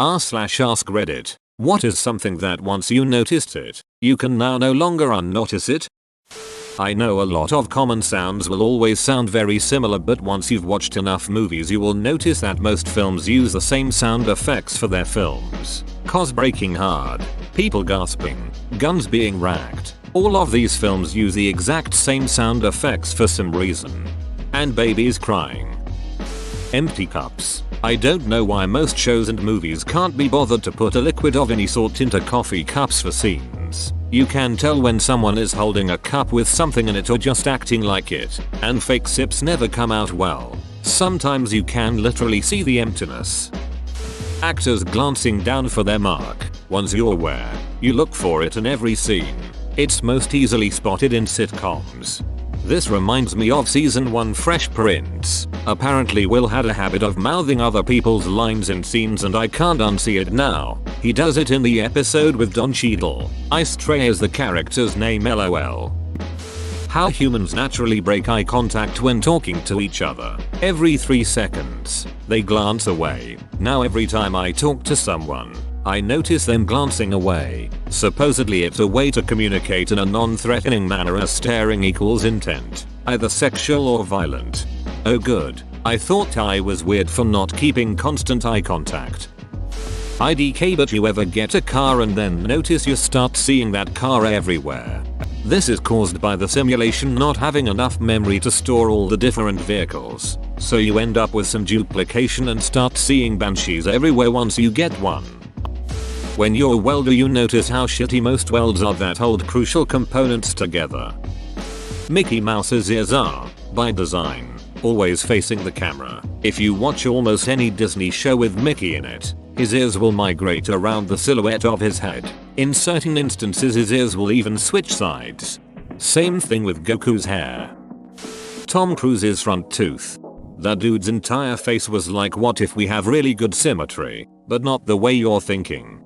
r/ask Reddit. What is something that once you noticed it, you can now no longer unnotice it? I know a lot of common sounds will always sound very similar, but once you've watched enough movies you will notice that most films use the same sound effects for their films. Cars braking hard, people gasping, guns being racked. All of these films use the exact same sound effects for some reason. And babies crying. Empty cups. I don't know why most shows and movies can't be bothered to put a liquid of any sort into coffee cups for scenes. You can tell when someone is holding a cup with something in it or just acting like it, and fake sips never come out well. Sometimes you can literally see the emptiness. Actors glancing down for their mark. Once you're aware, you look for it in every scene. It's most easily spotted in sitcoms. This reminds me of season 1 Fresh Prince. Apparently Will had a habit of mouthing other people's lines in scenes and I can't unsee it now. He does it in the episode with Don Cheadle. Ice Tray is the character's name, lol. How humans naturally break eye contact when talking to each other. Every 3 seconds, they glance away. Now every time I talk to someone, I notice them glancing away. Supposedly it's a way to communicate in a non-threatening manner as staring equals intent, either sexual or violent. Oh good, I thought I was weird for not keeping constant eye contact. IDK, but you ever get a car and then notice you start seeing that car everywhere? This is caused by the simulation not having enough memory to store all the different vehicles. So you end up with some duplication and start seeing banshees everywhere once you get one. When you're a welder you notice how shitty most welds are that hold crucial components together. Mickey Mouse's ears are, by design, always facing the camera. If you watch almost any Disney show with Mickey in it, his ears will migrate around the silhouette of his head. In certain instances his ears will even switch sides. Same thing with Goku's hair. Tom Cruise's front tooth. That dude's entire face was like, what if we have really good symmetry, but not the way you're thinking?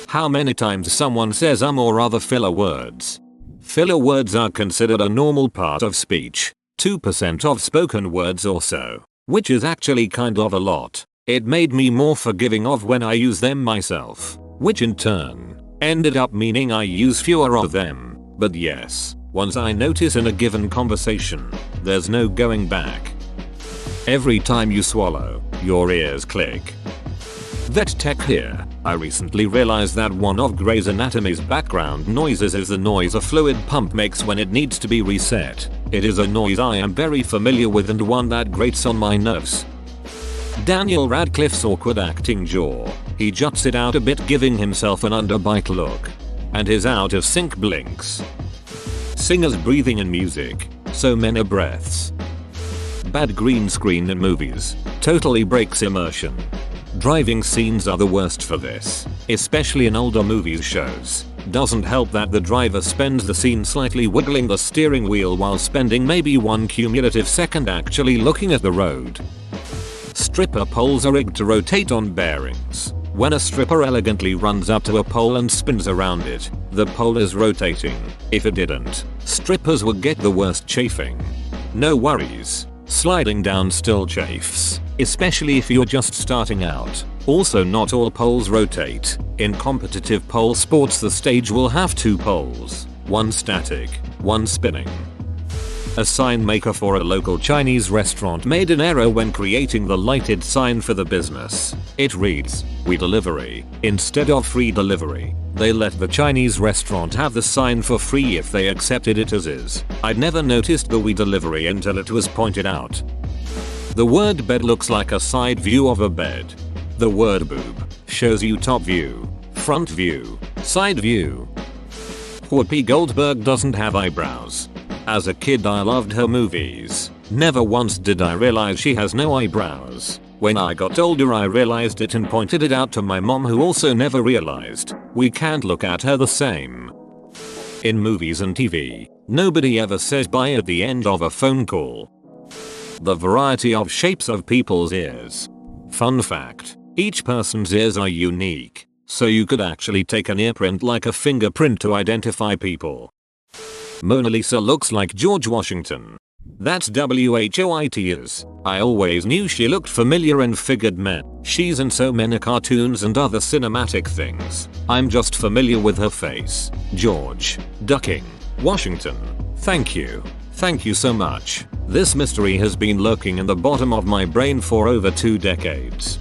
How many times someone says or other filler words? Filler words are considered a normal part of speech, 2% of spoken words or so, which is actually kind of a lot. It made me more forgiving of when I use them myself, which in turn ended up meaning I use fewer of them. But yes, once I notice in a given conversation, there's no going back. Every time you swallow, your ears click. Vet Tech here. I recently realized that one of Grey's Anatomy's background noises is the noise a fluid pump makes when it needs to be reset. It is a noise I am very familiar with and one that grates on my nerves. Daniel Radcliffe's awkward acting jaw. He juts it out a bit, giving himself an underbite look. And his out of sync blinks. Singers breathing in music. So many breaths. Bad green screen in movies. Totally breaks immersion. Driving scenes are the worst for this, especially in older movies shows. Doesn't help that the driver spends the scene slightly wiggling the steering wheel while spending maybe 1 cumulative second actually looking at the road. Stripper poles are rigged to rotate on bearings. When a stripper elegantly runs up to a pole and spins around it, the pole is rotating. If it didn't, strippers would get the worst chafing. No worries, sliding down still chafes, especially if you're just starting out. Also, not all poles rotate. In competitive pole sports the stage will have 2 poles, one static, one spinning. A sign maker for a local Chinese restaurant made an error when creating the lighted sign for the business. It reads, "We delivery," instead of "free delivery." They let the Chinese restaurant have the sign for free if they accepted it as is. I'd never noticed the "we delivery" until it was pointed out. The word bed looks like a side view of a bed. The word boob shows you top view, front view, side view. Whoopi Goldberg doesn't have eyebrows. As a kid I loved her movies. Never once did I realize she has no eyebrows. When I got older I realized it and pointed it out to my mom, who also never realized. We can't look at her the same. In movies and TV, nobody ever says bye at the end of a phone call. The variety of shapes of people's ears. Fun fact, each person's ears are unique, so you could actually take an earprint like a fingerprint to identify people. Mona Lisa looks like George Washington. That's WHOIT. I always knew she looked familiar and figured she's in so many cartoons and other cinematic things. I'm just familiar with her face. George. Ducking. Washington. Thank you. Thank you so much. This mystery has been lurking in the bottom of my brain for over 2 decades.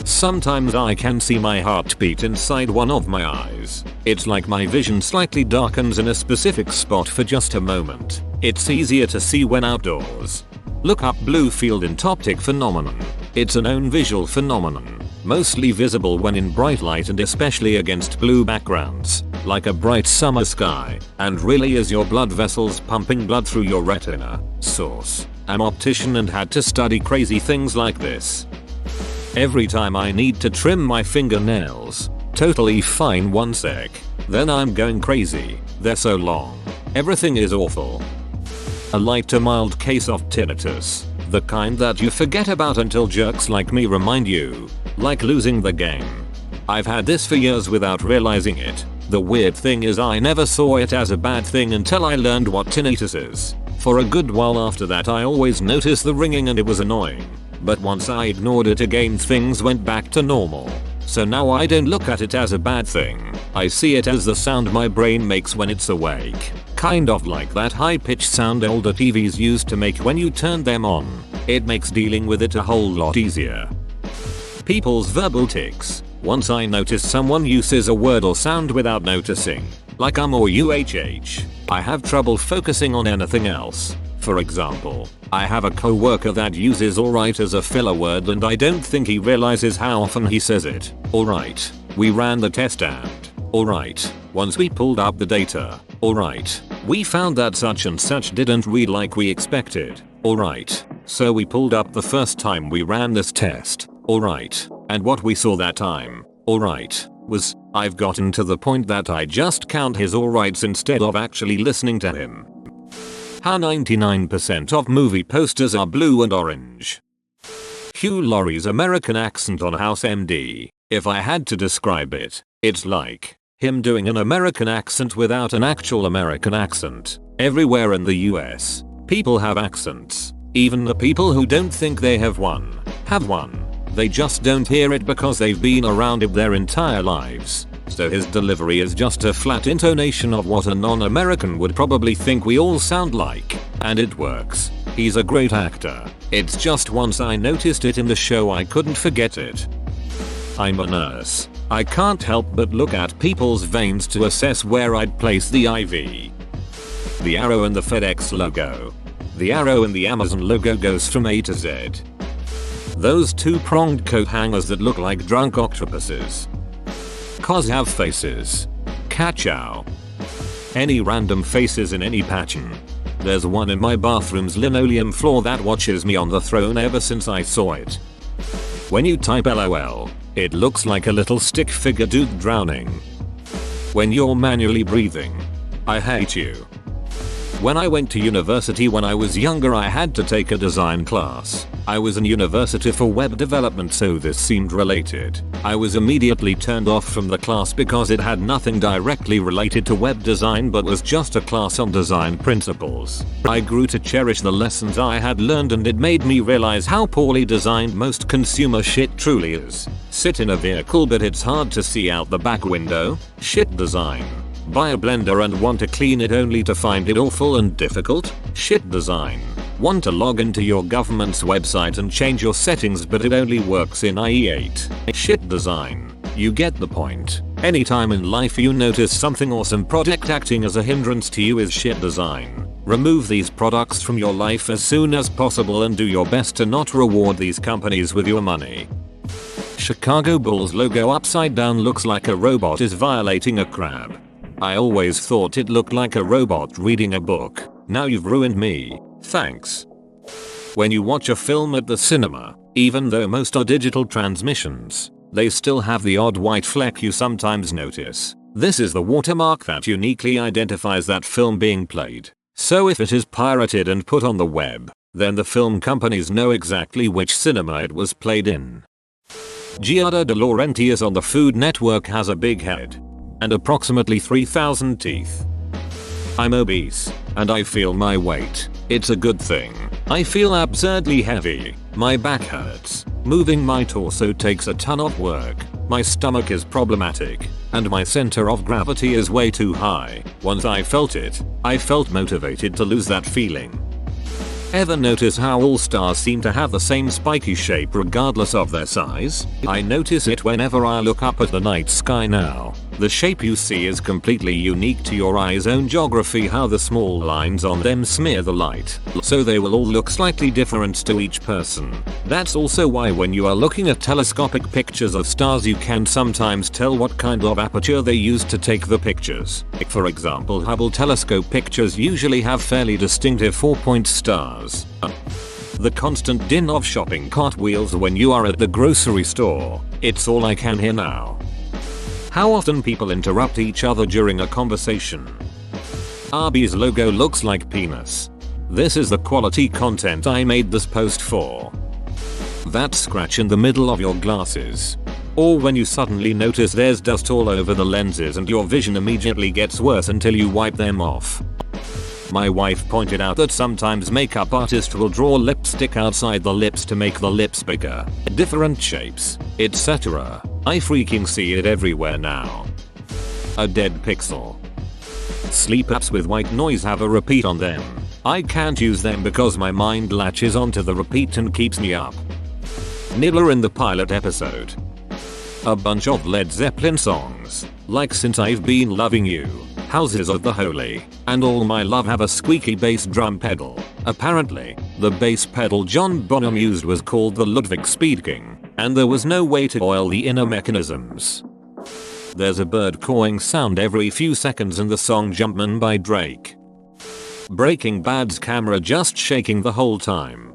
Sometimes I can see my heartbeat inside one of my eyes. It's like my vision slightly darkens in a specific spot for just a moment. It's easier to see when outdoors. Look up blue field entoptic phenomenon. It's a known visual phenomenon, mostly visible when in bright light and especially against blue backgrounds, like a bright summer sky, and really is your blood vessels pumping blood through your retina. Source: I'm optician and had to study crazy things like this. Every time I need to trim my fingernails. Totally fine 1 sec. Then I'm going crazy. They're so long. Everything is awful. A light to mild case of tinnitus. The kind that you forget about until jerks like me remind you. Like losing the game. I've had this for years without realizing it. The weird thing is I never saw it as a bad thing until I learned what tinnitus is. For a good while after that I always noticed the ringing and it was annoying. But once I ignored it again things went back to normal. So now I don't look at it as a bad thing. I see it as the sound my brain makes when it's awake. Kind of like that high-pitched sound older TVs used to make when you turned them on. It makes dealing with it a whole lot easier. People's verbal tics. Once I notice someone uses a word or sound without noticing, like or uhh, I have trouble focusing on anything else. For example, I have a coworker that uses alright as a filler word and I don't think he realizes how often he says it. Alright, we ran the test and alright, once we pulled up the data. Alright, we found that such and such didn't read like we expected. Alright, so we pulled up the first time we ran this test. Alright, and what we saw that time. Alright, was, I've gotten to the point that I just count his alrights instead of actually listening to him. How 99% of movie posters are blue and orange. Hugh Laurie's American accent on House MD. If I had to describe it, it's like him doing an American accent without an actual American accent. Everywhere in the US, people have accents. Even the people who don't think they have one. They just don't hear it because they've been around it their entire lives. So his delivery is just a flat intonation of what a non-American would probably think we all sound like. And it works. He's a great actor. It's just once I noticed it in the show I couldn't forget it. I'm a nurse. I can't help but look at people's veins to assess where I'd place the IV. The arrow in the FedEx logo. The arrow in the Amazon logo goes from A to Z. Those 2-pronged coat hangers that look like drunk octopuses. Cause have faces. Ka-chow. Any random faces in any pattern. There's one in my bathroom's linoleum floor that watches me on the throne ever since I saw it. When you type LOL, it looks like a little stick figure dude drowning. When you're manually breathing. I hate you. When I went to university when I was younger I had to take a design class. I was in university for web development so this seemed related. I was immediately turned off from the class because it had nothing directly related to web design but was just a class on design principles. I grew to cherish the lessons I had learned and it made me realize how poorly designed most consumer shit truly is. Sit in a vehicle but it's hard to see out the back window. Shit design. Buy a blender and want to clean it only to find it awful and difficult? Shit design. Want to log into your government's website and change your settings but it only works in IE8. Shit design. You get the point. Anytime in life you notice something awesome product acting as a hindrance to you is shit design. Remove these products from your life as soon as possible and do your best to not reward these companies with your money. Chicago Bulls logo upside down looks like a robot is violating a crab. I always thought it looked like a robot reading a book. Now you've ruined me. Thanks. When you watch a film at the cinema, even though most are digital transmissions, they still have the odd white fleck you sometimes notice. This is the watermark that uniquely identifies that film being played. So if it is pirated and put on the web, then the film companies know exactly which cinema it was played in. Giada De Laurentiis on the Food Network has a big head and approximately 3,000 teeth. I'm obese, and I feel my weight. It's a good thing. I feel absurdly heavy. My back hurts. Moving my torso takes a ton of work. My stomach is problematic, and my center of gravity is way too high. Once I felt it, I felt motivated to lose that feeling. Ever notice how all stars seem to have the same spiky shape regardless of their size? I notice it whenever I look up at the night sky now. The shape you see is completely unique to your eye's own geography, how the small lines on them smear the light, so they will all look slightly different to each person. That's also why when you are looking at telescopic pictures of stars you can sometimes tell what kind of aperture they used to take the pictures. For example, Hubble telescope pictures usually have fairly distinctive 4-point stars. The constant din of shopping cart wheels when you are at the grocery store. It's all I can hear now. How often people interrupt each other during a conversation. Arby's logo looks like penis. This is the quality content I made this post for. That scratch in the middle of your glasses. Or when you suddenly notice there's dust all over the lenses and your vision immediately gets worse until you wipe them off. My wife pointed out that sometimes makeup artists will draw lipstick outside the lips to make the lips bigger, different shapes, etc. I freaking see it everywhere now. A dead pixel. Sleep apps with white noise have a repeat on them. I can't use them because my mind latches onto the repeat and keeps me up. Nibbler in the pilot episode. A bunch of Led Zeppelin songs, like Since I've Been Loving You, Houses of the Holy, and All My Love have a squeaky bass drum pedal. Apparently, the bass pedal John Bonham used was called the Ludwig Speed King, and there was no way to oil the inner mechanisms. There's a bird cawing sound every few seconds in the song Jumpman by Drake. Breaking Bad's camera just shaking the whole time.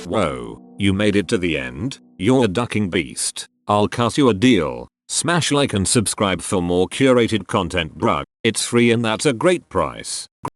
Whoa, you made it to the end? You're a ducking beast. I'll cut you a deal. Smash like and subscribe for more curated content, bruh. It's free and that's a great price.